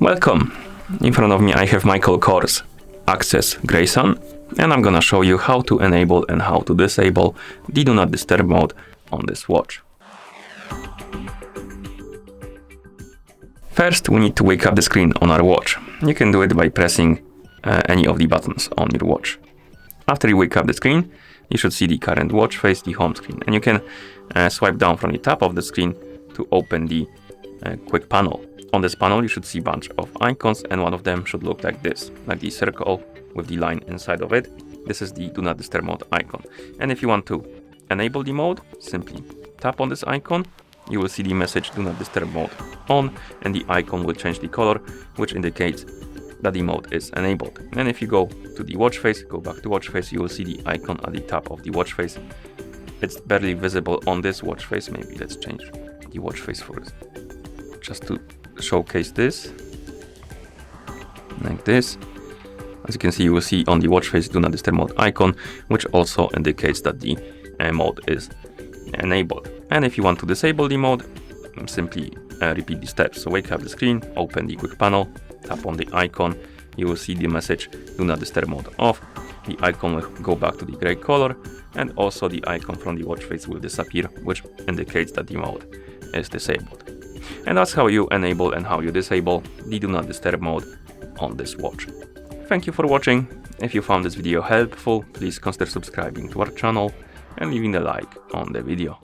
Welcome! In front of me I have MICHAEL Kors Accesss Grayson, and I'm gonna show you how to enable and how to disable the Do Not Disturb mode on this watch. First, we need to wake up the screen on our watch. You can do it by pressing any of the buttons on your watch. After you wake up the screen, you should see the current watch face, the home screen, and you can swipe down from the top of the screen to open the quick panel. On this panel, you should see a bunch of icons, and one of them should look like this, like the circle with the line inside of it. This is the Do Not Disturb mode icon. And if you want to enable the mode, simply tap on this icon. You will see the message Do Not Disturb mode on, and the icon will change the color, which indicates that the mode is enabled. And if you go to the watch face, go back to watch face, you will see the icon at the top of the watch face. It's barely visible on this watch face. Maybe let's change the watch face for it, just to showcase this, like this. As you can see, you will see on the watch face Do Not Disturb mode icon, which also indicates that the mode is enabled. And if you want to disable the mode, simply repeat the steps. So wake up the screen, open the quick panel, tap on the icon, you will see the message Do Not Disturb mode off. The icon will go back to the gray color, and also the icon from the watch face will disappear, which indicates that the mode is disabled. And that's how you enable and how you disable the Do Not Disturb mode on this watch. Thank you for watching. If you found this video helpful, please consider subscribing to our channel and leaving a like on the video.